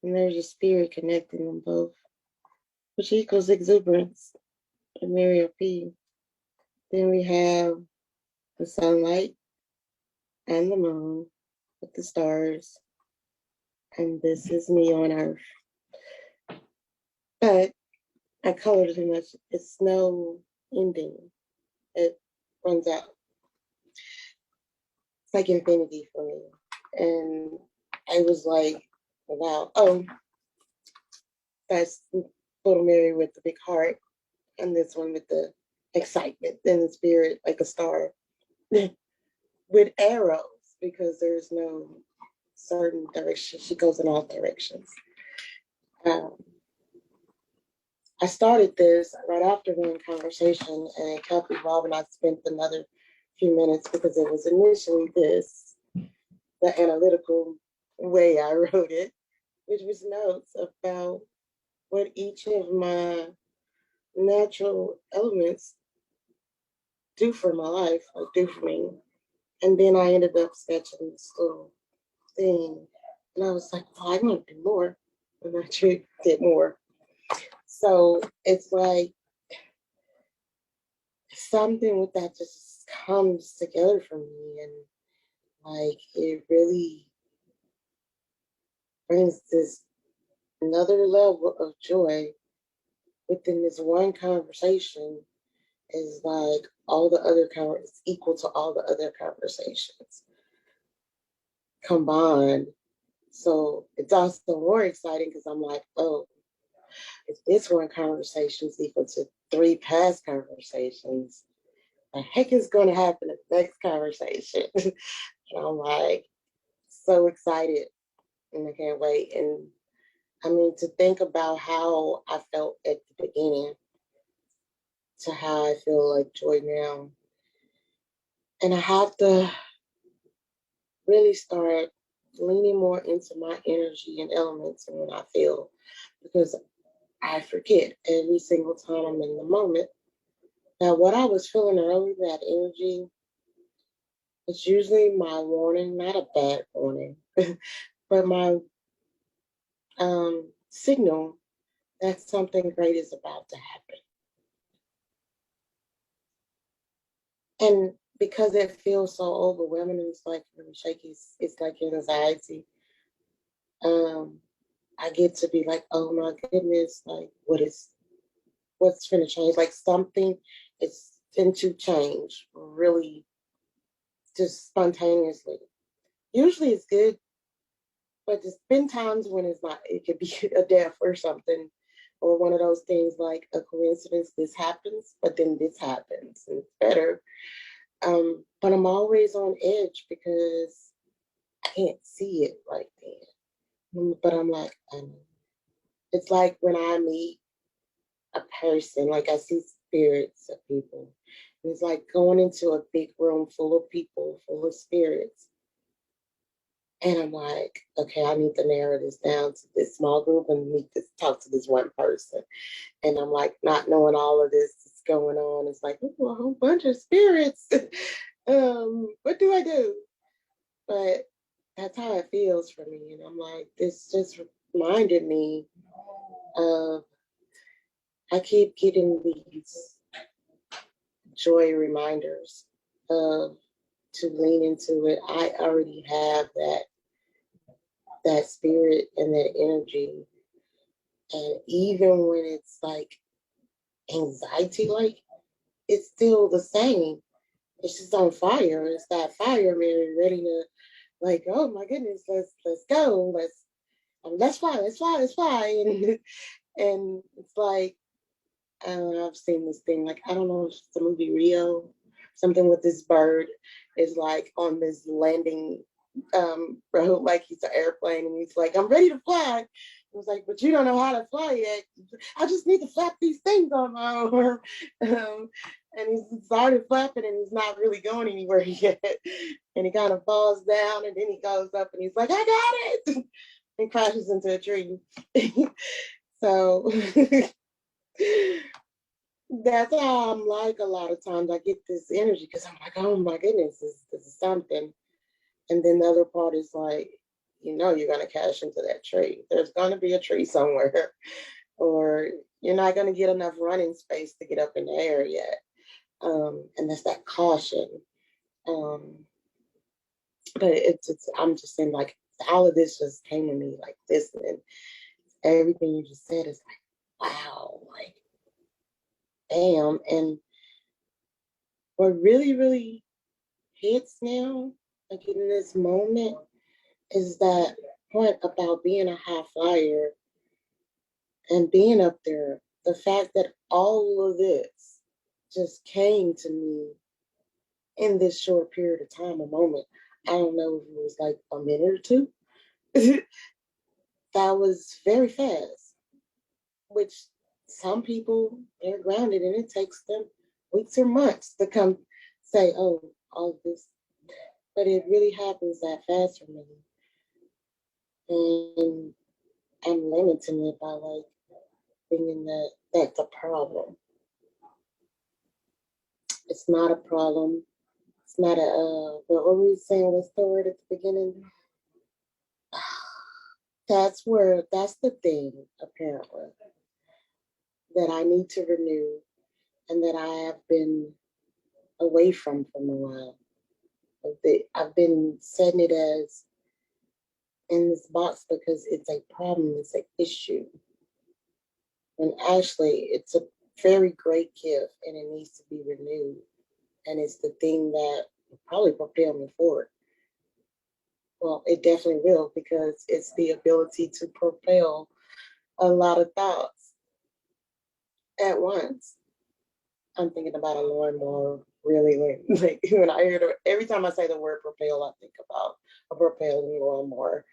and there's a spirit connecting them both, which equals exuberance of Mary P. Then we have the sunlight and the moon with the stars, and this is me on earth. But I colored too much. It's no ending. It runs out. It's like infinity for me. And I was like, wow, oh, that's Little Mary with the big heart, and this one with the excitement and the spirit like a star with arrows because there's no certain direction. She goes in all directions. Um, I started this right after one conversation and it kept evolving. I spent another few minutes because it was initially this, the analytical way I wrote it, which was notes about what each of my natural elements do for my life or do for me. And then I ended up sketching this little thing. And I was like, oh, I want to do more. And I did more. So it's like something with that just comes together for me. And like it really brings this another level of joy within this one conversation is like all the other it's equal to all the other conversations combined. So it's also more exciting because I'm like, oh, if this one conversation is equal to 3 past conversations, the heck is going to happen in the next conversation? And I'm like, so excited and I can't wait. And I mean, to think about how I felt at the beginning to how I feel like joy now. And I have to really start leaning more into my energy and elements and when I feel because I forget every single time I'm in the moment. Now, what I was feeling earlier, that energy, it's usually my warning, not a bad warning, but my signal that something great is about to happen. And because it feels so overwhelming, it's like really shaky, it's like anxiety. Um, I get to be like, oh my goodness, like what's finna change? Like something is into change really just spontaneously. Usually it's good, but there's been times when it's not. It could be a death or something, or one of those things like a coincidence. This happens, but then this happens, and it's better. But I'm always on edge because I can't see it right then. But I'm like, it's like when I meet a person, like I see spirits of people. And it's like going into a big room full of people, full of spirits. And I'm like, okay, I need to narrow this down to this small group and need to talk to this one person. And I'm like, not knowing all of this is going on. It's like, ooh, a whole bunch of spirits. What do I do? But that's how it feels for me. And I'm like, this just reminded me of, I keep getting these joy reminders of to lean into it. I already have that spirit and that energy. And even when it's like anxiety, like it's still the same. it's just on fire. It's that fire, Mary, ready to like, oh my goodness, let's go, let's fly, let's fly, and it's like I don't know, I've seen this thing, like I don't know if it's the movie Rio, something with this bird is like on this landing road, like he's an airplane, and he's like, I'm ready to fly. I was like, but you don't know how to fly yet. I just need to flap these things on my arm. And he's started flapping and he's not really going anywhere yet. And he kind of falls down and then he goes up and he's like, I got it. And crashes into a tree. So that's how I'm like a lot of times. I get this energy because I'm like, oh my goodness, this is something. And then the other part is like, you're going to cash into that tree. There's going to be a tree somewhere, or you're not going to get enough running space to get up in the air yet. And that's that caution. Um, but I'm just saying, like, all of this just came to me like this. And everything you just said is like, wow, like, damn. And what really, really hits now, like in this moment, is that point about being a high flyer and being up there. The fact that all of this just came to me in this short period of time, a moment. I don't know if it was like a minute or two. That was very fast, which some people, they're grounded and it takes them weeks or months to come say, oh, all of this. But it really happens that fast for me. And I'm limiting it by like thinking that that's a problem. It's not a problem. It's not a, what were we saying? What's the word at the beginning? That's the thing, apparently, that I need to renew and that I have been away from a while. I've been setting it as in this box because it's a problem, it's an issue. When actually it's a very great gift and it needs to be renewed. And it's the thing that will probably propel me forward. Well, it definitely will because it's the ability to propel a lot of thoughts at once. I'm thinking about a lawnmower really like when I hear every time I say the word propel, I think about a propelling lawnmower.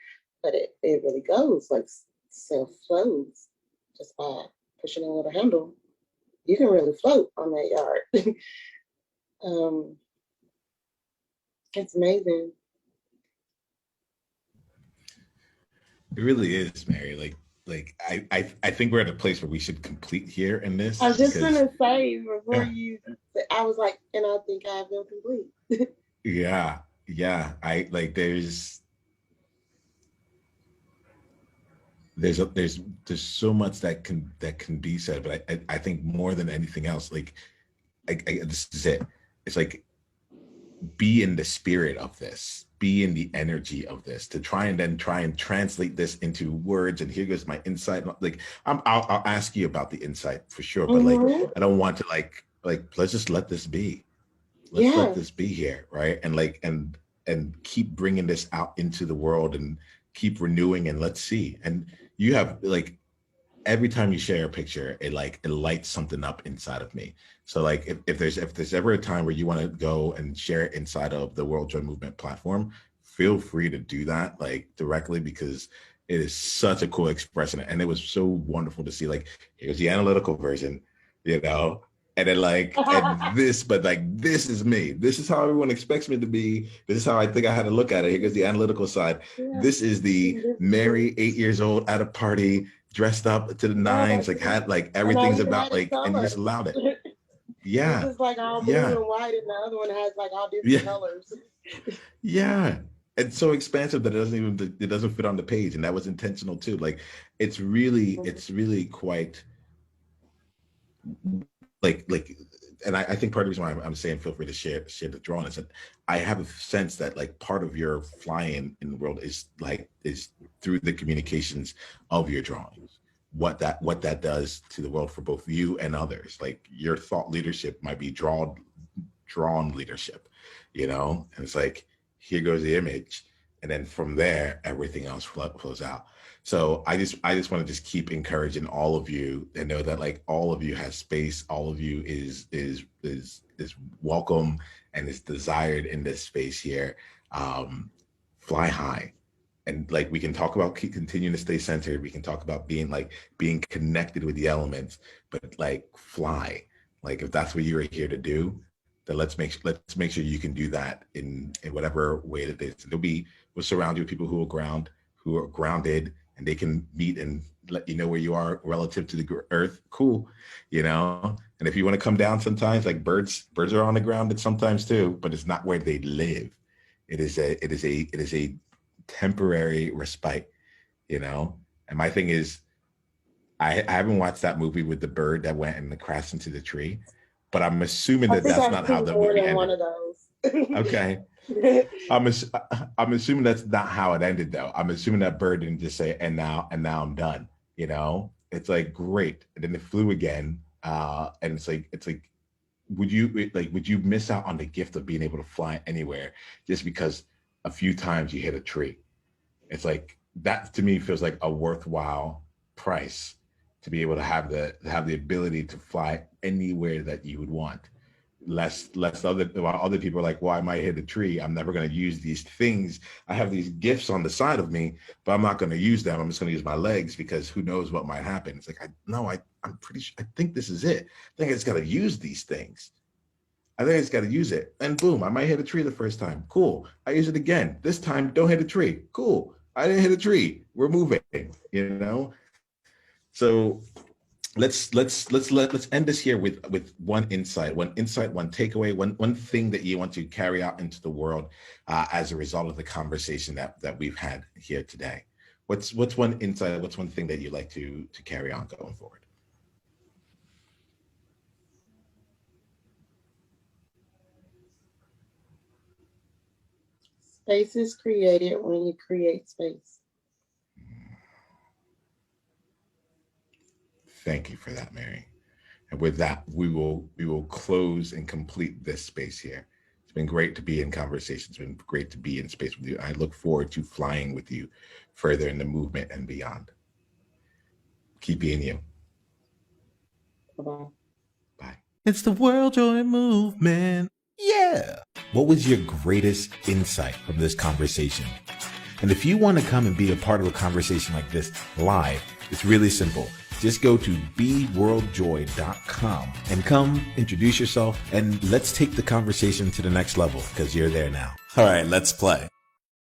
But it really goes like self flows just by pushing a little handle. You can really float on that yard. um, it's amazing. It really is, Mary. I think we're at a place where we should complete here in I this was just because gonna say before yeah, you, I was like, and I think I feel complete. yeah, yeah. I like there's so much that can be said, but I think more than anything else, like this is it. It's like be in the spirit of this, be in the energy of this, to try and then try and translate this into words. And here goes my insight. Like I'll ask you about the insight for sure, but like Mm-hmm. I don't want to like let's just let this be. Let's let Yeah. this be here, right? And like and keep bringing this out into the world and keep renewing and let's see. And you have like every time you share a picture, it lights something up inside of me. So like if there's ever a time where you want to go and share it inside of the World Joy Movement platform, feel free to do that like directly because it is such a cool expression. And it was so wonderful to see like here's the analytical version, you know, and then like and this, but like this is me. This is how everyone expects me to be. This is how I think I had to look at it. Here goes the analytical side. Yeah. This is the This is Mary, me. 8 years old at a party dressed up to the Yeah. nines, like had like And I everything's even about had it like, and you just colored. allowed it. This Yeah, is like all blue yeah, and white, and the other one has like all yeah, different colors. yeah. It's so expansive that it doesn't fit on the page, and that was intentional too. Like it's really quite like and I think part of the reason why I'm saying feel free to share the drawing is that I have a sense that like part of your flying in the world is through the communications of your drawings. What that does to the world for both you and others. Like your thought leadership might be drawn leadership, you know? And it's like, here goes the image. And then from there, everything else flows out. So I just want to just keep encouraging all of you and know that like all of you has space. All of you is welcome and is desired in this space here. Fly high. And like we can talk about continuing to stay centered. We can talk about being connected with the elements, but like fly. Like if that's what you're here to do, then let's make sure you can do that in whatever way it is. We'll surround you with people who are grounded, and they can meet and let you know where you are relative to the earth. Cool, you know. And if you want to come down sometimes, like birds are on the ground sometimes too, but it's not where they live. It is a temporary respite, you know. And my thing is, I haven't watched that movie with the bird that went and crashed into the tree, but I'm assuming that's not how the movie ended. One of those. Okay. I'm assuming that's not how it ended though. I'm assuming that bird didn't just say, and now I'm done. You know, it's like great. And then it flew again. And it's like, would you miss out on the gift of being able to fly anywhere just because a few times you hit a tree? It's like that to me feels like a worthwhile price to be able to have the ability to fly anywhere that you would want. While other people are like, well, I might hit a tree. I'm never going to use these things. I have these gifts on the side of me, but I'm not going to use them. I'm just going to use my legs because who knows what might happen. It's like, I'm pretty sure, I think this is it. I think I just got to use these things. I think I just got to use it. And boom, I might hit a tree the first time. Cool. I use it again. This time, don't hit a tree. Cool. I didn't hit a tree. We're moving, you know? So let's end this here with one insight, one takeaway, one thing that you want to carry out into the world as a result of the conversation that we've had here today. What's one insight? What's one thing that you'd like to carry on going forward? Space is created when you create space. Thank you for that, Mary. And with that, we will close and complete this space here. It's been great to be in conversation. It's been great to be in space with you. I look forward to flying with you further in the movement and beyond. Keep being you. Bye-bye. Bye. It's the World Joy Movement. Yeah. What was your greatest insight from this conversation? And if you want to come and be a part of a conversation like this live, it's really simple. Just go to beworldjoy.com and come introduce yourself and let's take the conversation to the next level because you're there now. All right, let's play.